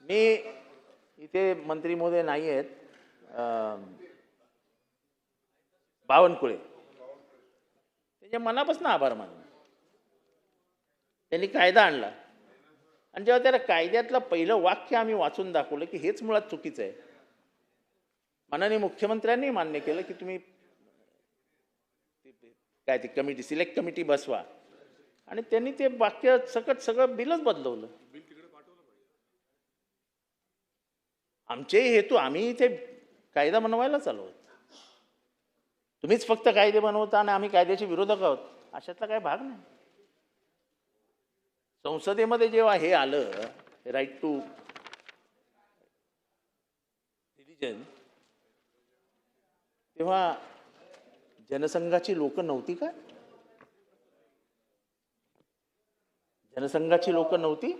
मी इथे मंत्री महोदय नाही आहेत, बावनकुळे, त्याच्या मनापासून आभार मानले. त्यांनी कायदा आणला आणि जेव्हा त्याला कायद्यातलं पहिलं वाक्य आम्ही वाचून दाखवलं की हेच मुळात चुकीचं आहे, माननीय मुख्यमंत्र्यांनी मान्य केलं की तुम्ही काय ती कमिटी, सिलेक्ट कमिटी बसवा, आणि त्यांनी ते वाक्य सकट सगळं बिलच बदलवलं. आमचेही हेतू, आम्ही इथे कायदा बनवायला चालू आहोत. तुम्हीच फक्त कायदे बनवता आणि आम्ही कायद्याचे विरोधक आहोत, अशातला काही भाग नाही. संसदेमध्ये जेव्हा हे आलं, राईट टू रिलीजन, तेव्हा जनसंघाची लोक नव्हती का? जनसंघाची लोक नव्हती,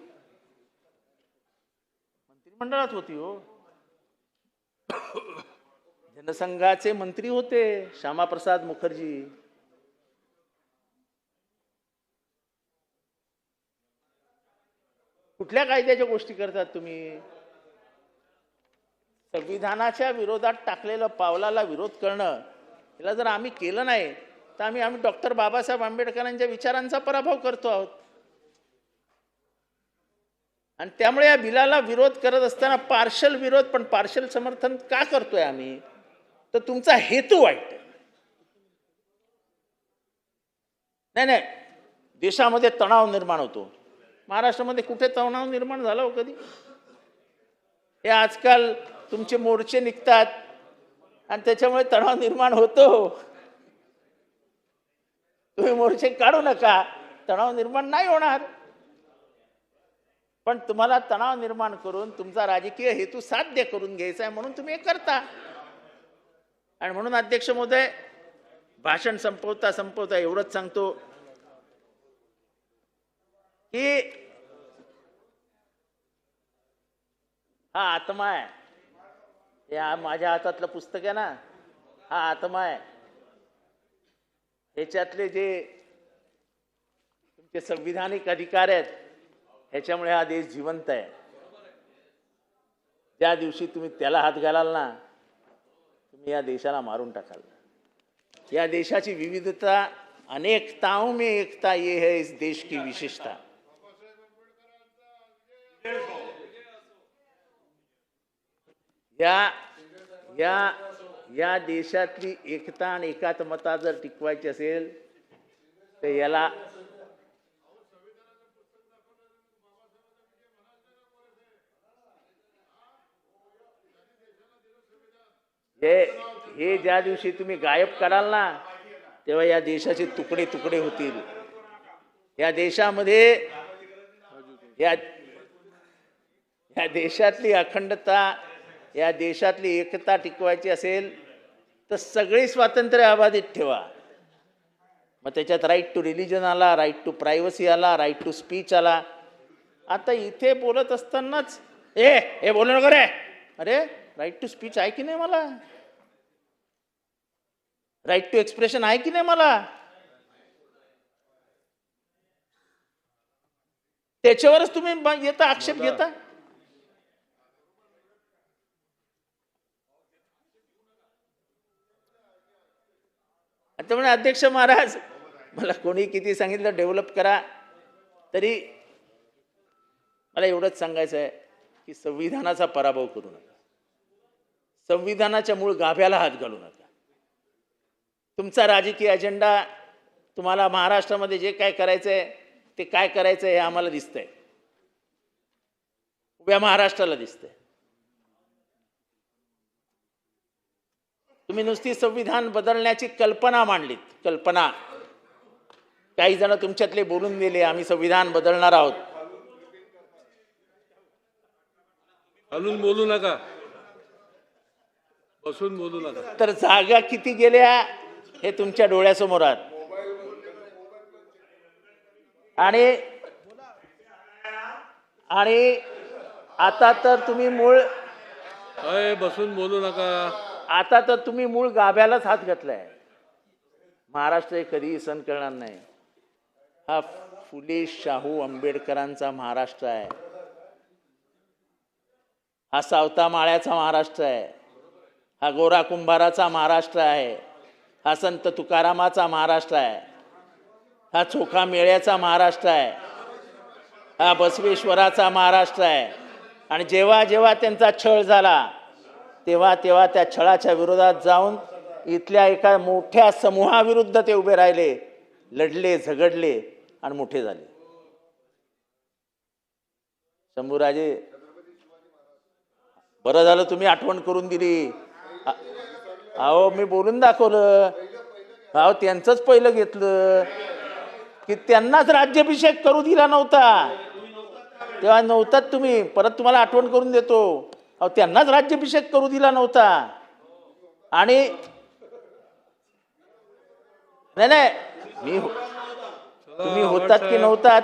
मंत्रिमंडळात होती हो. जनसंघाचे मंत्री होते श्यामाप्रसाद मुखर्जी. कुठल्या कायद्याच्या गोष्टी करतात तुम्ही? संविधानाच्या विरोधात टाकलेलं पावलाला विरोध करणं, याला जर आम्ही केलं नाही तर आम्ही डॉक्टर बाबासाहेब आंबेडकरांच्या विचारांचा पराभव करतो आहोत. आणि त्यामुळे या बिलाला विरोध करत असताना पार्शल विरोध, पण पार्शल समर्थन का करतोय आम्ही? तर तुमचा हेतू वाईट आहे. नाही, देशामध्ये तणाव निर्माण होतो. महाराष्ट्रामध्ये कुठे तणाव निर्माण झाला हो कधी? हे आजकाल तुमचे मोर्चे निघतात आणि त्याच्यामुळे तणाव निर्माण होतो. तुम्ही मोर्चे काढू नका, तणाव निर्माण नाही होणार. पण तुम्हाला तणाव निर्माण करून तुमचा राजकीय हेतू साध्य करून घ्यायचा आहे, म्हणून तुम्ही हे करता. आणि म्हणून अध्यक्ष महोदय, भाषण संपवता एवढंच सांगतो की हा आत्मा आहे, या माझ्या हातातलं पुस्तक आहे ना, हा आत्मा आहे. ह्याच्यातले जे तुमचे संविधानिक अधिकार आहेत, ह्याच्यामुळे हा देश जिवंत आहे. ज्या दिवशी तुम्ही त्याला हात घालाल ना, तुम्ही या देशाला मारून टाकाल. या देशाची विविधता, अनेकताओं में एकता, ये है इस देश की विशेषता. या देशातली एकता आणि एकात्मता जर टिकवायची असेल तर याला हे ज्या दिवशी तुम्ही गायब कराल ना, तेव्हा या देशाचे तुकडे तुकडे होतील. या देशामध्ये या देशातली अखंडता, या देशातली एकता टिकवायची असेल तर सगळी स्वातंत्र्य अबाधित ठेवा. मग त्याच्यात राईट टू रिलीजन आला, राईट टू प्रायव्हसी आला, राईट टू स्पीच आला. आता इथे बोलत असतानाच हे बोलू नको रे, अरे राईट टू स्पीच आहे की नाही मला? राईट टू एक्सप्रेशन आहे की नाही मला? त्याच्यावरच तुम्ही येता आक्षेप घेता. त्यामुळे अध्यक्ष महाराज, मला कोणी किती सांगितलं डेव्हलप करा, तरी मला एवढंच सांगायचं आहे की संविधानाचा पराभव करू नका, संविधानाच्या मूळ गाभ्याला हात घालू नका. तुमचा राजकीय अजेंडा, तुम्हाला महाराष्ट्रामध्ये जे काय करायचंय ते काय करायचंय हे आम्हाला दिसतंय, उभ्या महाराष्ट्राला दिसतंय. तुम्ही नुसती संविधान बदलण्याची कल्पना मांडलीत, कल्पना. काही जण तुमच्यातले बोलून गेले, आम्ही संविधान बदलणार आहोत. हलून बोलू नका, बसून बोलू नका. तर जागा किती गेल्या हे तुमच्या डोळ्यासमोर आहेत. आणि आता तर तुम्ही मूळ, बसून बोलू नका. आता तर तुम्ही मूळ गाभ्यालाच हात घातलाय. महाराष्ट्र हे कधीही सहन करणार नाही. हा फुले शाहू आंबेडकरांचा महाराष्ट्र आहे. हा सावता माळ्याचा महाराष्ट्र आहे, हा गोरा कुंभाराचा महाराष्ट्र आहे, हा संत तुकारामाचा महाराष्ट्र आहे, हा चोखा मेळ्याचा महाराष्ट्र आहे, हा बसवेश्वराचा महाराष्ट्र आहे. आणि जेव्हा जेव्हा त्यांचा छळ झाला तेव्हा तेव्हा त्या छळाच्या विरोधात जाऊन इथल्या एका मोठ्या समूहाविरुद्ध ते उभे राहिले, लढले, झगडले आणि मोठे झाले. शंभूराजे, बरं झालं तुम्ही आठवण करून दिली. अहो मी बोलून दाखवलं. अहो त्यांचंच पहिलं घेतलं की त्यांनाच राज्याभिषेक करू दिला नव्हता, तेव्हा नव्हतात तुम्ही. परत तुम्हाला आठवण करून देतो. अहो त्यांनाच राज्याभिषेक करू दिला नव्हता. आणि नाही नाही मी तुम्ही होतात की नव्हतात,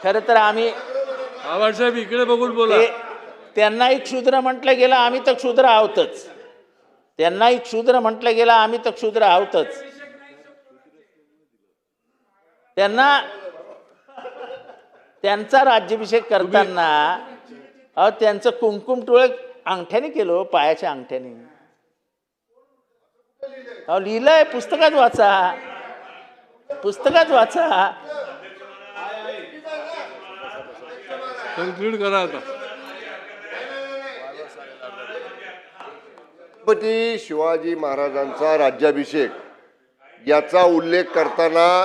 खरं तर आम्ही आवाडसाहेब इकडे बघून बोला. त्यांनाही क्षुद्र म्हटलं गेलं, आम्ही तर क्षुद्र आहोतच. त्यांनाही क्षुद्र म्हटलं गेलं, आम्ही तर क्षुद्र आहोतच. त्यांना त्यांचा राज्याभिषेक करताना अहो त्यांचं कुंकुम टोळ अंगठ्याने केलं, पायाच्या अंगठ्याने. अहो लिहिलंय, पुस्तकात वाचा, पुस्तकात वाचा. कन्क्लूड करा आता. छत्रपती शिवाजी महाराजांचा राज्याभिषेक याचा उल्लेख करताना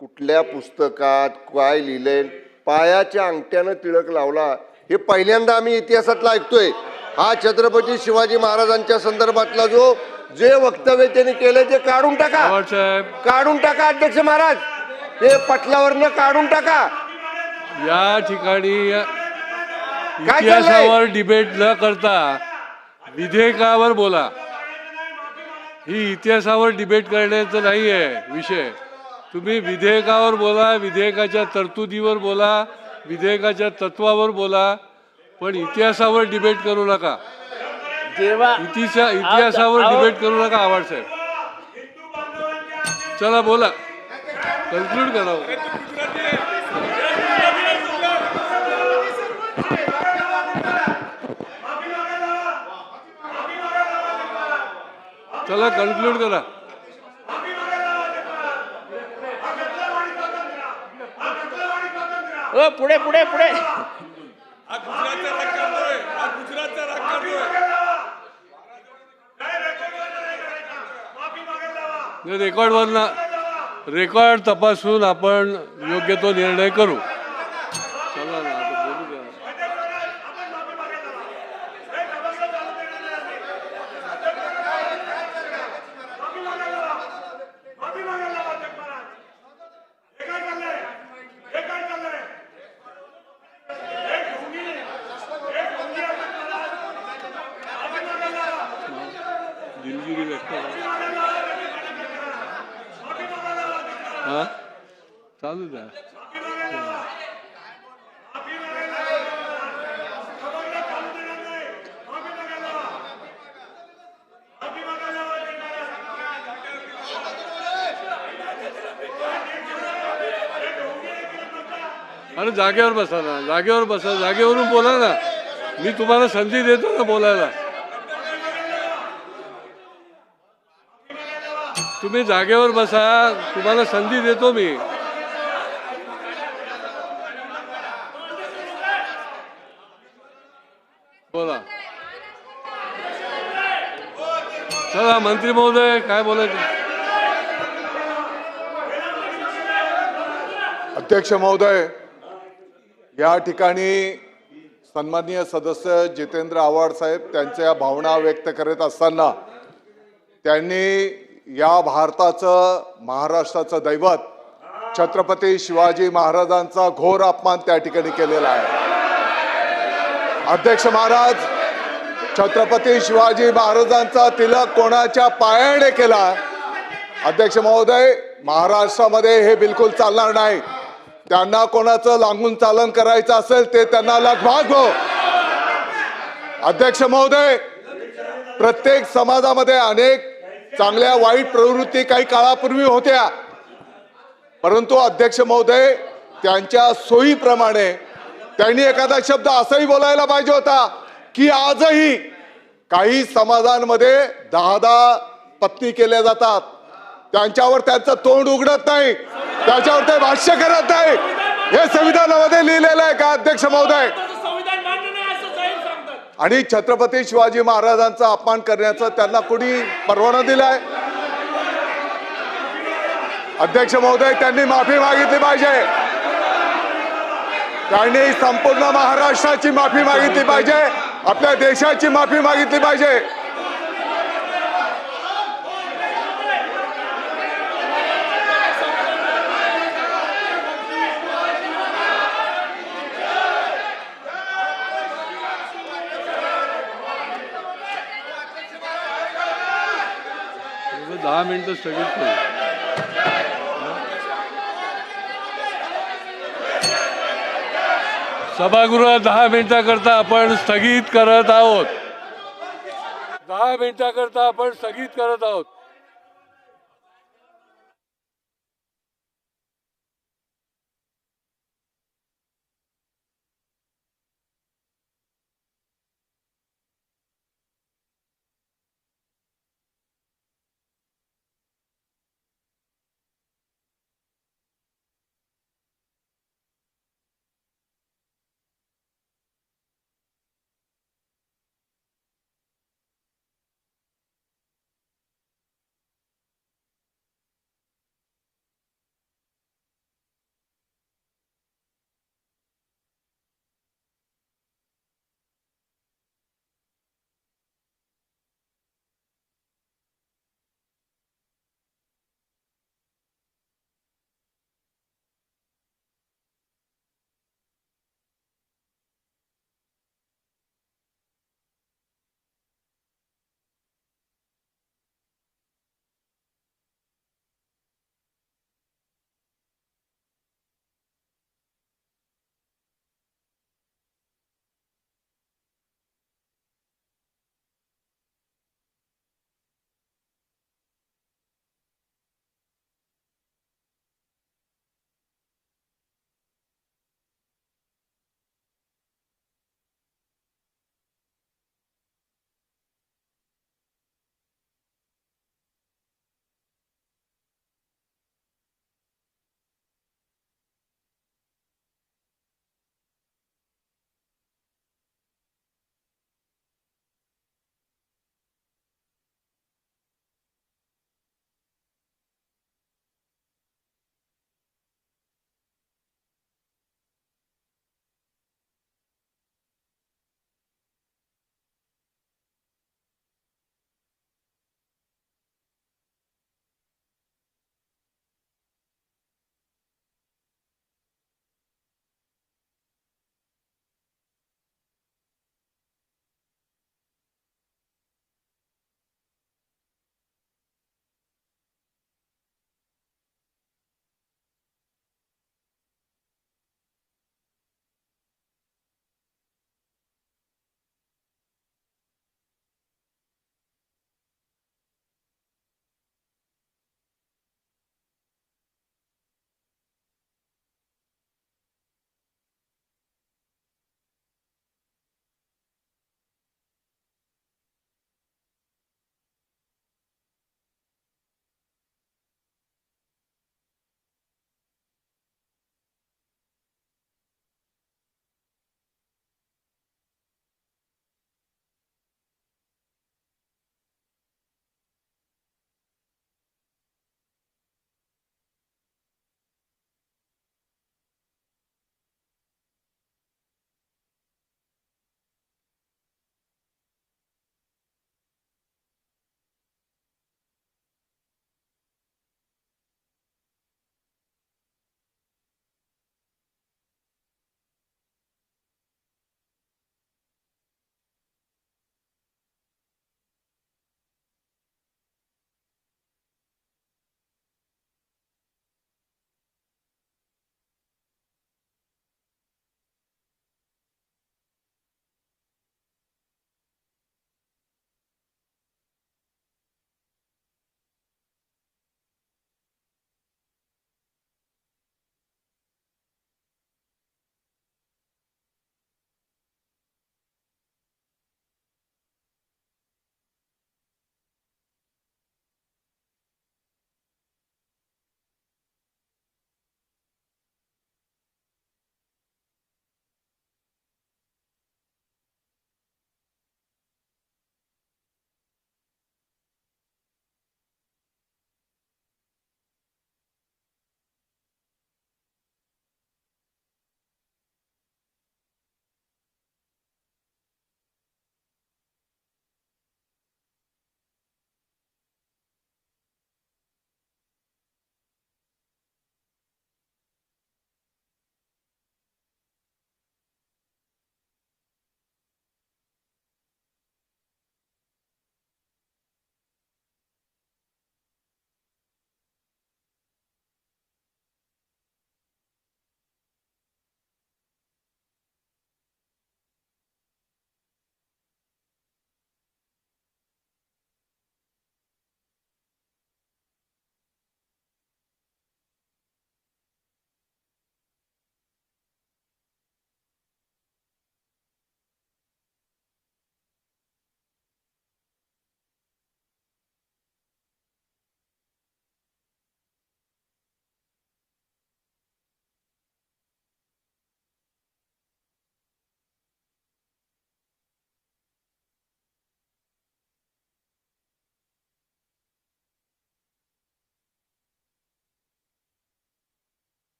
कुठल्या पुस्तकात काय लिहिलंय, पायाच्या अंगठ्यानं टिळक लावला, हे पहिल्यांदा आम्ही इतिहासातला ऐकतोय. हा छत्रपती शिवाजी महाराजांच्या संदर्भातला जे वक्तव्य त्यांनी केलं ते काढून टाका, आवाडसाहेब काढून टाका अध्यक्ष महाराज, ते पटलावरनं काढून टाका. या ठिकाणी काय इतिहासावर डिबेट न करता विधेयकावर बोला. ही इतिहासावर डिबेट करण्याचं नाही आहे विषय. तुम्ही विधेयकावर बोला, विधेयकाच्या तरतुदीवर बोला, विधेयकाच्या तत्वावर बोला, पण इतिहासावर डिबेट करू नका. जेव्हा इतिहासावर डिबेट करू नका. आवाडसाहेब चला बोला, कन्क्लूड करा. चला कन्क्लूड करा. पुढे पुढे पुढे रेकॉर्ड तपासून आपण योग्य तो निर्णय करू. चला ना आता बोलू द्या. दिलगिरी व्यक्त हा चालू द्या. अरे जागेवर बसा ना, जागेवर बसा, जागेवरून बोला ना. मी तुम्हाला संधी देतो ना बोलायला. तुम्ही जागेवर बसा, तुम्हाला संधी देतो मी. बोला. चला मंत्री महोदय काय बोलायचं. अध्यक्ष महोदय, या ठिकाणी सन्माननीय सदस्य जितेंद्र आव्हाड साहेब त्यांच्या भावना व्यक्त करत असताना त्यांनी या भारताचं, महाराष्ट्राचं दैवत छत्रपती शिवाजी महाराजांचा घोर अपमान त्या ठिकाणी केलेला आहे. अध्यक्ष महाराज, छत्रपती शिवाजी महाराजांचा तिलक कोणाच्या पायाने केला. अध्यक्ष महोदय, महाराष्ट्रामध्ये हे बिलकुल चालणार नाही. त्यांना कोणाचं लागून चालन करायचं असेल ते त्यांना लगभाग हो. अध्यक्ष महोदय, प्रत्येक समाजामध्ये अनेक चांगल्या वाईट प्रवृत्ती काही काळापूर्वी होत्या, परंतु अध्यक्ष महोदय त्यांच्या सोयीप्रमाणे त्यांनी एखादा शब्द असाही बोलायला पाहिजे होता की आजही काही समाजांमध्ये 10 पत्नी केल्या जातात, त्यांच्यावर त्यांचं तोंड उघडत नाही, त्याच्यावर ते भाष्य करत नाही. हे संविधानामध्ये लिहिलेलं आहे का अध्यक्ष महोदय? आणि छत्रपती शिवाजी महाराजांचा अपमान करण्याचा त्यांना कोणी परवाना दिलाय? अध्यक्ष महोदय, त्यांनी माफी मागितली पाहिजे. त्यांनी संपूर्ण महाराष्ट्राची माफी मागितली पाहिजे, आपल्या देशाची माफी मागितली पाहिजे. एवढं 10 मिनिटं स्थगित करू. सभागृह 10 मिनिटाकरता आपण स्थगित करत आहोत. 10 मिनिटाकरता आपण स्थगित करत आहोत.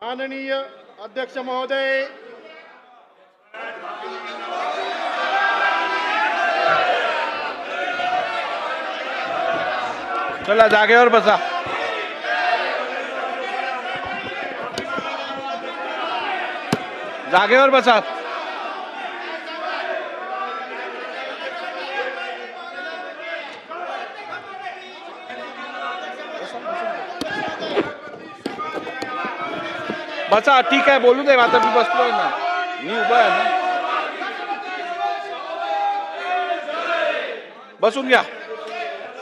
माननीय अध्यक्ष महोदय, चला जागेवर बसा. जागेवर बसा. बसा, ठीक आहे, बोलू दे. आता मी बसलोय ना, मी उभा आहे ना. बसून घ्या,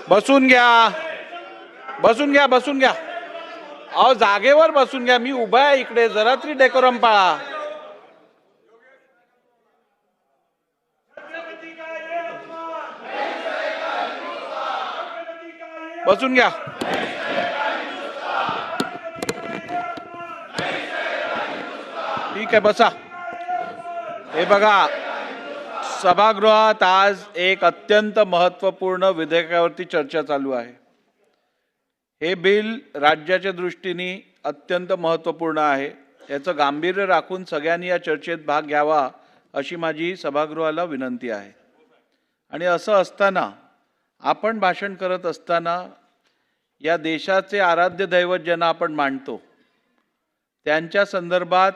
बसून घ्या, बसून घ्या, बसून घ्या. अहो जागेवर बसून घ्या. मी उभा आहे इकडे, जरा तरी डेकोरम पाळा. बसून घ्या. ठीक आहे, बसा. हे बघा, सभागृहात आज एक अत्यंत महत्त्वपूर्ण विधेयकावरती चर्चा चालू आहे. हे बिल राज्याच्या दृष्टीने अत्यंत महत्त्वपूर्ण आहे. याचं गांभीर्य राखून सगळ्यांनी या चर्चेत भाग घ्यावा अशी माझी सभागृहाला विनंती आहे. आणि असं असताना आपण भाषण करत असताना या देशाचे आराध्य दैवत ज्यांना आपण मानतो त्यांच्या संदर्भात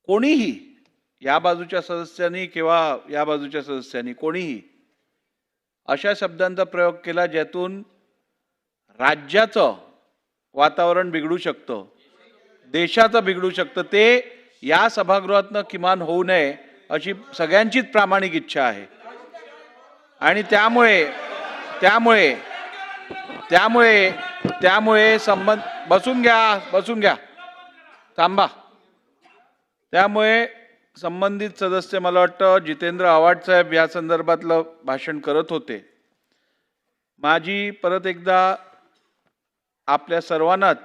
कोणीही, या बाजूच्या सदस्यांनी किंवा या बाजूच्या सदस्यांनी कोणीही अशा शब्दांचा प्रयोग केला ज्यातून राज्याचं वातावरण बिघडू शकतं, देशाचं बिघडू शकतं, ते या सभागृहातनं किमान होऊ नये अशी सगळ्यांचीच प्रामाणिक इच्छा आहे. आणि त्यामुळे संबंध, बसून घ्या, बसून घ्या, थांबा. त्यामुळे संबंधित सदस्य, मला वाटतं जितेंद्र आव्हाड साहेब या संदर्भातलं भाषण करत होते. माझी परत एकदा आपल्या सर्वांनाच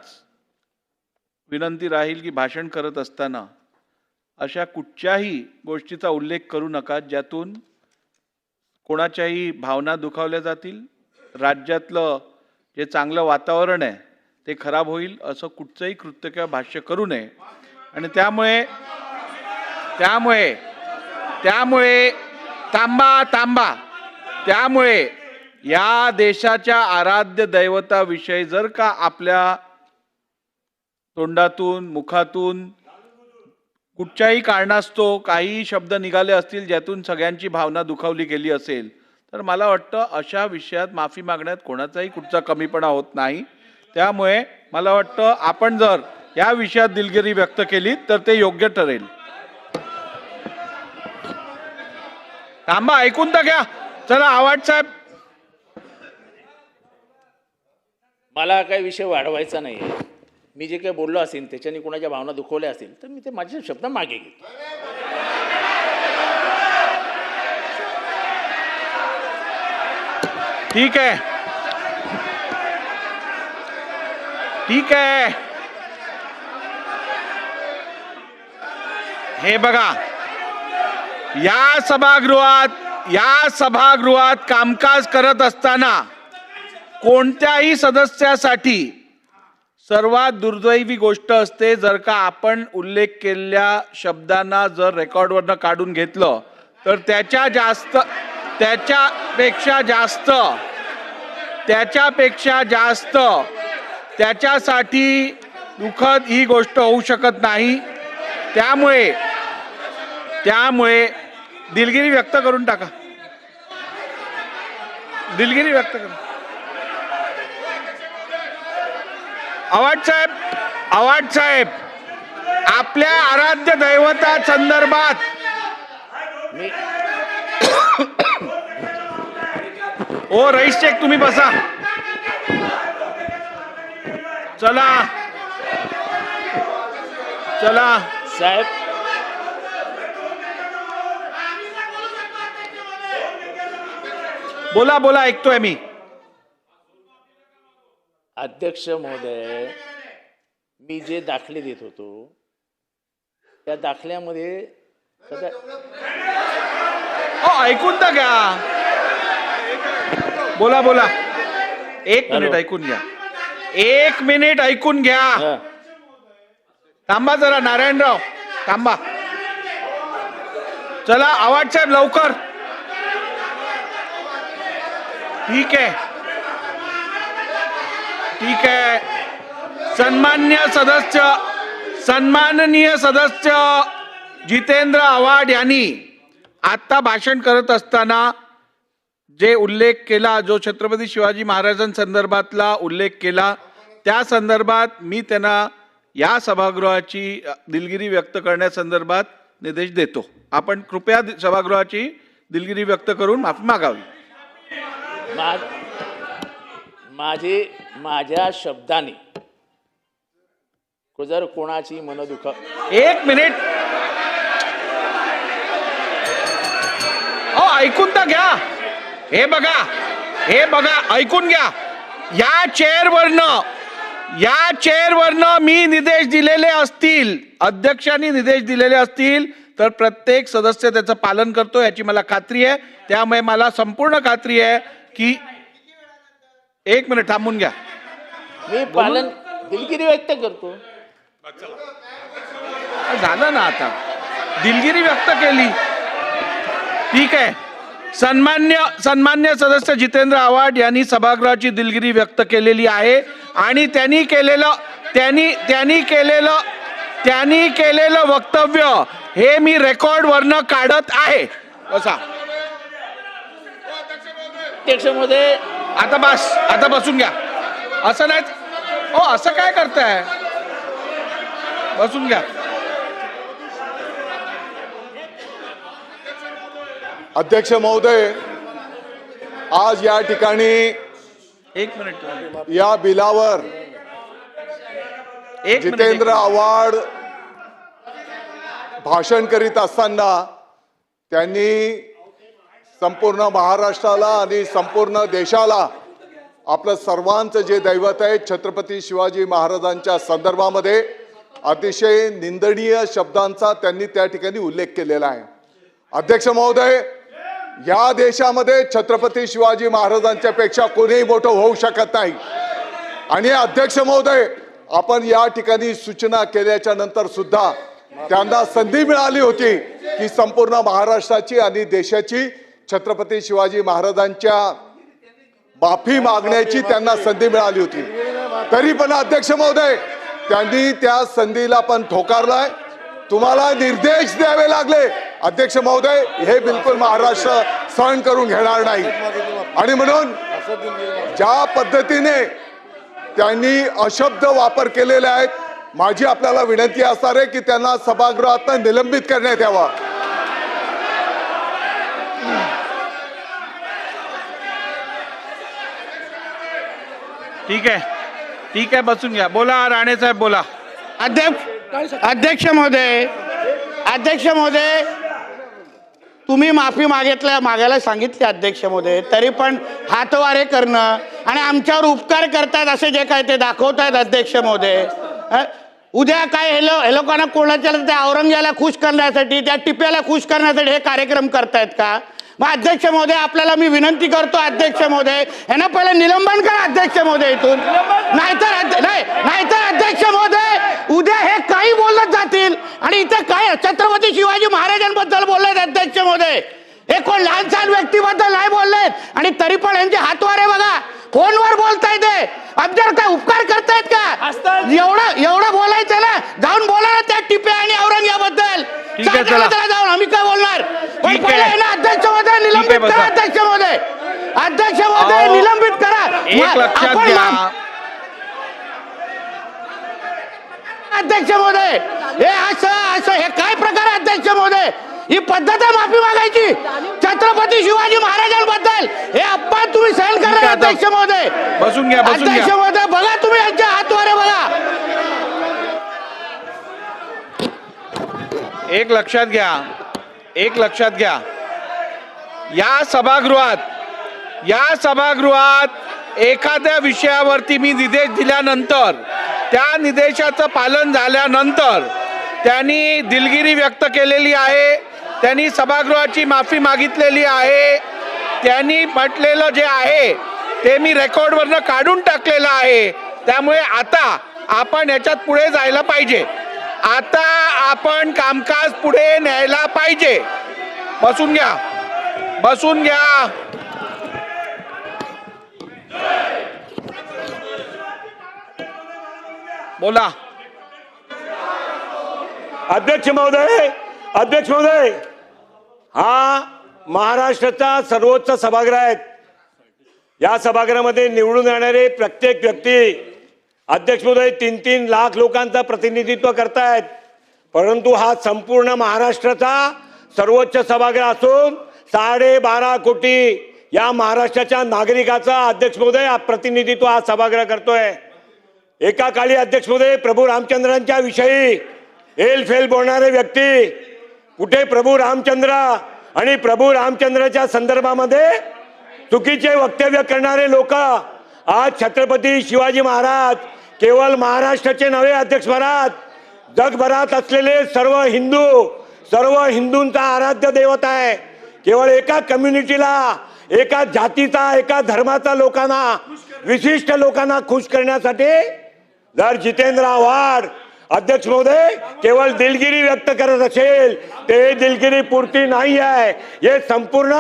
विनंती राहील की भाषण करत असताना अशा कुठच्याही गोष्टीचा उल्लेख करू नका ज्यातून कोणाच्याही भावना दुखावल्या जातील, राज्यातलं जे चांगलं वातावरण आहे ते खराब होईल, असं कुठचंही कृत्य किंवा भाष्य करू नये. आणि त्यामुळे त्यामुळे या देशाच्या आराध्य दैवताविषयी जर का आपल्या तोंडातून, मुखातून कुठच्याही कारणास्तव काही शब्द निघाले असतील ज्यातून सगळ्यांची भावना दुखावली गेली असेल, तर मला वाटतं अशा विषयात माफी मागण्यात कोणाचाही कुठचा कमीपणा होत नाही. त्यामुळे मला वाटतं आपण जर या विषयात दिलगिरी व्यक्त केली तर ते योग्य ठरेल. थांबा, ऐकून तर घ्या. चला आव्हाड साहेब. मला काही विषय वाढवायचा नाही आहे. मी जे काही बोललो असेल त्याच्याने कोणाच्या भावना दुखवल्या असतील तर मी ते माझे शब्द मागे घेतो. ठीक आहे, ठीक आहे. हे बघा, या सभागृहात कामकाज करत असताना कोणत्याही सदस्यासाठी सर्वात दुर्दैवी गोष्ट असते जर का आपण उल्लेख केलेल्या शब्दांना जर रेकॉर्डवरनं काढून घेतलं तर त्याच्यापेक्षा जास्त त्याच्यासाठी दुःखद ही गोष्ट होऊ शकत नाही. त्यामुळे दिलगिरी व्यक्त करून टाका. दिलगिरी व्यक्त करा. आव्हाड साहेब, आपल्या आराध्य दैवता संदर्भात ओ रईस शेख, तुम्ही बसा. चला साहेब, बोला, ऐकतोय मी. अध्यक्ष महोदय, मी जे दाखले देत होतो त्या दाखल्यामध्ये ऐकून तर घ्या. बोला. एक मिनिट ऐकून घ्या. थांबा जरा नारायणराव, थांबा. चला आवाज साहेब लवकर. ठीक आहे, ठीक आहे. सन्माननीय सदस्य जितेंद्र आव्हाड यांनी आता भाषण करत असताना जे उल्लेख केला, जो छत्रपती शिवाजी महाराजांसंदर्भातला उल्लेख केला, त्या संदर्भात मी त्यांना या सभागृहाची दिलगिरी व्यक्त करण्यासंदर्भात निर्देश देतो. आपण कृपया सभागृहाची दिलगिरी व्यक्त करून माफी मागावी. माझ्या शब्दाने जर कोणाची मनदुख. एक मिनिट, ऐकून तर घ्या. हे बघा, ऐकून घ्या. या चेअरवरनं मी निर्देश दिलेले असतील, अध्यक्षांनी निर्देश दिलेले असतील, तर प्रत्येक सदस्य त्याचं पालन करतो याची मला खात्री आहे. त्यामुळे मला संपूर्ण खात्री आहे की एक मिनिट थांबून घ्या. मी पालन दिलगिरी व्यक्त करतो. झालं ना, आता दिलगिरी व्यक्त केली. ठीक आहे. सन्मान्य सदस्य जितेंद्र आव्हाड यांनी सभागृहाची दिलगिरी व्यक्त केलेली आहे आणि त्यांनी केलेलं वक्तव्य हे मी रेकॉर्ड वरनं काढत आहे. बसा अध्यक्ष महोदय, आता बसून घ्या. असं नाही, असं काय करताय? बसून घ्या. अध्यक्ष महोदय, आज या ठिकाणी एक मिनिट, या बिलावर जितेंद्र आव्हाड भाषण करीत असताना त्यांनी संपूर्ण महाराष्ट्राला आणि संपूर्ण देशाला आपलं सर्वांचं जे दैवत आहे छत्रपती शिवाजी महाराजांच्या संदर्भामध्ये अतिशय निंदनीय शब्दांचा त्यांनी त्या ठिकाणी उल्लेख केलेला आहे. अध्यक्ष महोदय, या देशामध्ये छत्रपती शिवाजी महाराजांच्या पेक्षा कोणीही मोठं होऊ शकत नाही. आणि अध्यक्ष महोदय, आपण या ठिकाणी सूचना केल्याच्या नंतर सुद्धा त्यांना संधी मिळाली होती की संपूर्ण महाराष्ट्राची आणि देशाची छत्रपती शिवाजी महाराजांच्या माफी मागण्याची त्यांना संधी मिळाली होती. तरी पण अध्यक्ष महोदय, त्यांनी त्या संधीला पण ठोकारलाय. तुम्हाला निर्देश द्यावे लागले. अध्यक्ष महोदय, हे बिलकुल महाराष्ट्र सहन करून घेणार नाही. आणि म्हणून ज्या पद्धतीने त्यांनी अशब्द वापर केलेले आहेत, माझी आपल्याला विनंती असणार आहे की त्यांना सभागृहातून निलंबित करण्यात यावं. ठीक आहे, बसून घ्या. बोला राणे साहेब, बोला. अध्यक्ष महोदय, तुम्ही माफी मागायला सांगितले अध्यक्ष महोदय, तरी पण हातवारे करणं आणि आमच्यावर उपकार करतात असे जे काय ते दाखवतायत अध्यक्ष महोदय. उद्या काय हे लोकांना कोणाच्या त्या औरंग्याला खुश करण्यासाठी, त्या टिप्याला खुश करण्यासाठी हे कार्यक्रम करतायत का? मग अध्यक्ष महोदय, आपल्याला मी विनंती करतो अध्यक्ष महोदय, यांना पहिले निलंबन करा अध्यक्ष महोदय इथून. नाहीतर अध्यक्ष महोदय, उद्या हे काही बोलत जातील आणि इथे काय छत्रपती शिवाजी महाराजांबद्दल बोललेत अध्यक्ष महोदय. हे कोण लहान सहान व्यक्तीबद्दल नाही बोललेत आणि तरी पण यांचे हातवारे बघा, फोनवर बोलतायत. आमच्यावर काय उपकार करतायत का? एवढं बोलायचं ना, जाऊन बोला ना त्या टिप्या आणि औरंग्याबद्दल. जाऊन आम्ही काय बोलणार? पण पहिले ना अध्यक्ष महोदय निलंबित करा. अध्यक्ष महोदय निलंबित करा. एक लक्षात घ्या अध्यक्ष महोदय, हे असं हे काय प्रकार आहे अध्यक्ष महोदय? ही पद्धत आहे माफी मागायची छत्रपती शिवाजी महाराजांबद्दल. हे अपमान तुम्ही सहन करा अध्यक्ष महोदय. बसून घ्या. अध्यक्ष महोदय, बघा तुम्ही यांच्या हातवारे बघा. एक लक्षात घ्या, या सभागृहात एखाद्या विषयावरती मी निर्देश दिल्यानंतर, त्या निर्देशाचं पालन झाल्यानंतर त्यांनी दिलगिरी व्यक्त केलेली आहे, त्यांनी सभागृहाची माफी मागितलेली आहे, त्यांनी म्हटलेलं जे आहे ते मी रेकॉर्डवरनं काढून टाकलेलं आहे. त्यामुळे आता आपण याच्यात पुढे जायला पाहिजे. आता आपण कामकाज पुढे न्यायला पाहिजे. बसून घ्या, बसून घ्या. बोला. अध्यक्ष महोदय, अध्यक्ष महोदय, हा महाराष्ट्राचा सर्वोच्च सभागृह आहे. या सभागृहामध्ये निवडून येणारे प्रत्येक व्यक्ती अध्यक्ष महोदय 3-3 लाख लोकांचं प्रतिनिधित्व करतायत. परंतु हा संपूर्ण महाराष्ट्राचा सर्वोच्च सभागृह असून 12.5 कोटी या महाराष्ट्राच्या नागरिकाचा अध्यक्ष महोदय प्रतिनिधित्व हा सभागृह करतोय. एका काळी अध्यक्ष महोदय प्रभू रामचंद्रांच्या विषयी एलफेल बोलणारे व्यक्ती, कुठे प्रभू रामचंद्र आणि प्रभू रामचंद्राच्या संदर्भामध्ये चुकीचे वक्तव्य करणारे लोक आज छत्रपती शिवाजी महाराज केवळ महाराष्ट्राचे नव्हे अध्यक्ष महाराज, जगभरात असलेले सर्व हिंदूंचा आराध्य दैवत आहे. केवळ एका कम्युनिटीला, एका जातीचा, एका धर्माचा लोकांना, विशिष्ट लोकांना खुश करण्यासाठी जर जितेंद्र आव्हाड अध्यक्ष महोदय केवळ दिलगिरी व्यक्त करत असेल, ते दिलगिरी पुरती नाही आहे. हे संपूर्ण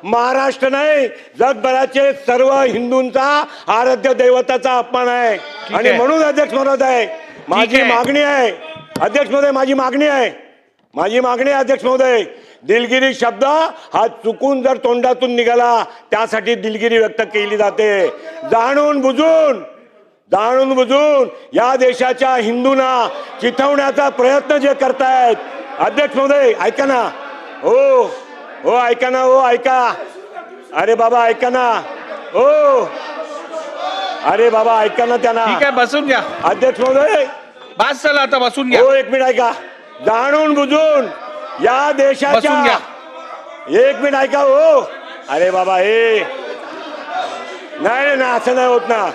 महाराष्ट्र नाही, जगभराचे सर्व हिंदूंचा आराध्य दैवताचा अपमान आहे. आणि म्हणून अध्यक्ष महोदय माझी मागणी आहे, अध्यक्ष महोदय माझी मागणी आहे अध्यक्ष महोदय, दिलगिरी शब्द हा चुकून जर तोंडातून निघाला त्यासाठी दिलगिरी व्यक्त केली जाते. जाणून बुजून या देशाच्या हिंदूंना चिथवण्याचा प्रयत्न जे करतायत अध्यक्ष महोदय, ऐका ना, हो ऐका ना, हो ऐका, अरे बाबा ऐका ना, हो अरे बाबा ऐका ना त्यांना. ठीक आहे, बसून घ्या अध्यक्ष महोदय. बस चला आता बसून घ्या. हो एक मिनिट ऐका. जाणून बुजून या देशाच्या, बसून घ्या. एक मिनिट ऐका. हो अरे बाबा हे नाही ना, असं नाही होत ना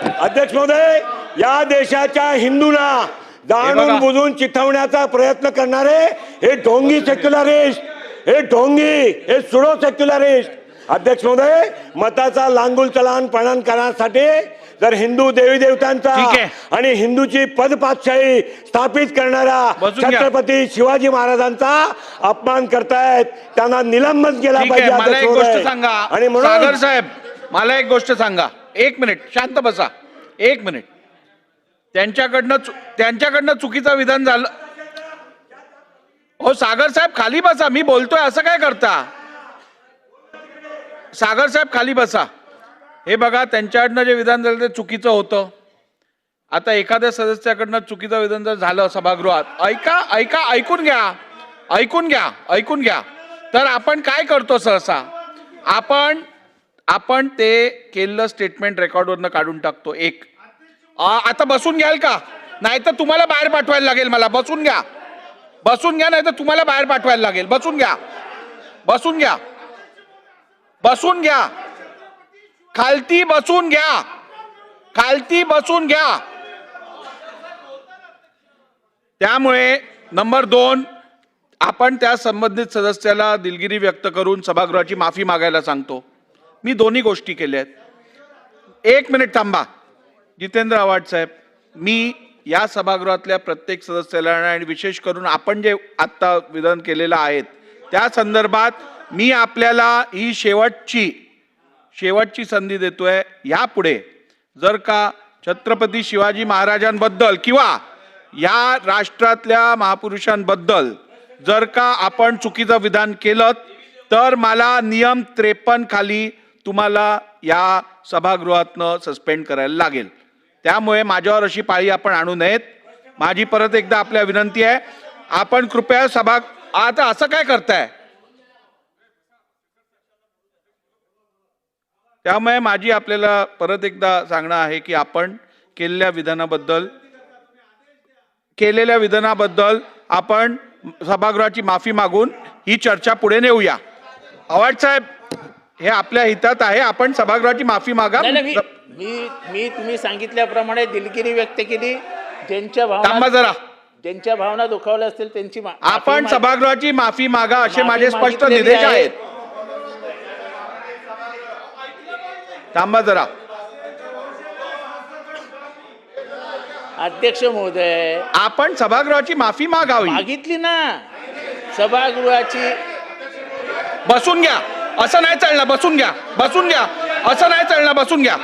अध्यक्ष महोदय. या देशाच्या हिंदूंना जाणून बुजून चिथवण्याचा प्रयत्न करणारे हे ढोंगी सेक्युलरिस्ट, हे सुडो सेक्युलरिस्ट अध्यक्ष महोदय, मताचा लांगुल चलान पणन करण्यासाठी जर हिंदू देवी देवतांचा आणि हिंदूची पदपातशाही स्थापित करणारा छत्रपती शिवाजी महाराजांचा अपमान करतायत, त्यांना निलंबन केला पाहिजे. मला एक गोष्ट सांगा आणि सागर साहेब, मला एक गोष्ट सांगा. एक मिनिट शांत बसा, एक मिनिट. त्यांच्याकडनं चुकीचं विधान झालं. हो सागर साहेब खाली बसा, मी बोलतोय असं काय करता. सागर साहेब खाली बसा. हे बघा, त्यांच्याकडनं जे विधान झालं ते चुकीचं होतं. आता एखाद्या सदस्याकडनं चुकीचं विधान जर झालं सभागृहात, ऐकून घ्या. तर आपण काय करतो सहसा, आपण ते केलेलं स्टेटमेंट रेकॉर्डवरनं काढून टाकतो. आता बसून घ्याल का, नाही तर तुम्हाला बाहेर पाठवायला लागेल. मला बसून घ्या, नाही तर तुम्हाला बाहेर पाठवायला लागेल. बसून घ्या. खालती बसून घ्या. त्यामुळे नंबर 2, आपण त्या संबंधित सदस्याला दिलगिरी व्यक्त करून सभागृहाची माफी मागायला सांगतो. मी दोन्ही गोष्टी केल्या आहेत. एक मिनिट थांबा. जितेंद्र आव्हाड साहेब, मी या सभागृहातल्या प्रत्येक सदस्याला आणि विशेष करून आपण जे आत्ता विधान केलेलं आहे त्या संदर्भात मी आपल्याला ही शेवटची संधी देतोय. यापुढे जर का छत्रपती शिवाजी महाराजांबद्दल किंवा या राष्ट्रातल्या महापुरुषांबद्दल जर का आपण चुकीचं विधान केलं तर मला नियम 53 खाली तुम्हाला या सभागृहातनं सस्पेंड करायला लागेल. त्यामुळे माझ्यावर अशी पाळी आपण आणू नयेत. माझी परत एकदा आपल्या विनंती आहे, आपण कृपया आता असं काय करताय. त्यामुळे माझी आपल्याला परत एकदा सांगणं आहे की आपण केलेल्या विधानाबद्दल आपण सभागृहाची माफी मागून ही चर्चा पुढे नेऊया. आव्हाड साहेब, हे आपल्या हितात आहे, आपण सभागृहाची माफी मागा. मी तुम्ही सांगितल्याप्रमाणे दिलगिरी व्यक्त केली. ज्यांच्या भावना दुखावल्या असतील त्यांची आपण सभागृहाची माफी मागा असे माझे स्पष्ट निर्देश आहेत. थांबा जरा. अध्यक्ष महोदय, आपण सभागृहाची माफी मागावी. मागितली ना सभागृहाची. बसून घ्या. असं नाही चालणार. बसून घ्या. बसून घ्या. असं नाही चालणार. बसून घ्या.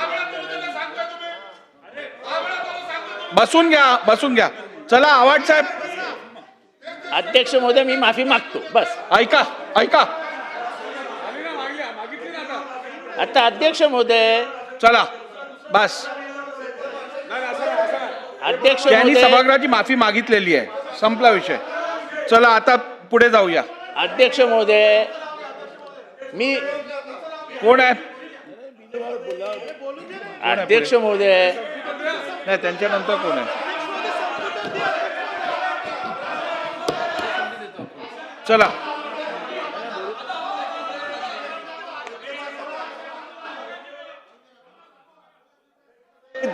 बसून घ्या. बसून घ्या. चला आवाड साहेब. अध्यक्ष महोदय, मी माफी मागतो. बस. ऐका ऐका. आता अध्यक्ष महोदय, चला बस. अध्यक्ष त्यांनी महोदय, सभागृहाची माफी मागितलेली आहे. संपला विषय. चला आता पुढे जाऊया. अध्यक्ष महोदय, मी कोण आहे? अध्यक्ष महोदय, नाही त्यांच्यानंतर कोण आहे? चला.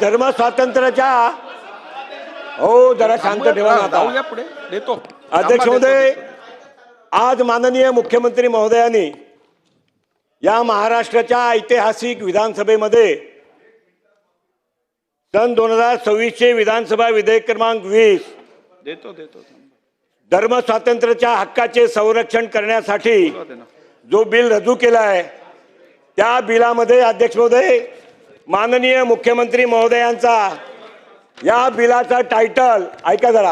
धर्म स्वातंत्र्याच्या हो जरा शांत ठेवा ना आता. जाऊया पुढे. देतो. अध्यक्ष महोदय, आज माननीय मुख्यमंत्री महोदयांनी या महाराष्ट्राच्या ऐतिहासिक विधानसभेमध्ये सन 2026चे विधानसभा विधेयक क्रमांक 20 देतो देतो. धर्म स्वातंत्र्याच्या हक्काचे संरक्षण करण्यासाठी जो बिल रजू केला आहे त्या बिलामध्ये अध्यक्ष महोदय माननीय मुख्यमंत्री महोदयांचा या बिलाचा टायटल ऐका जरा.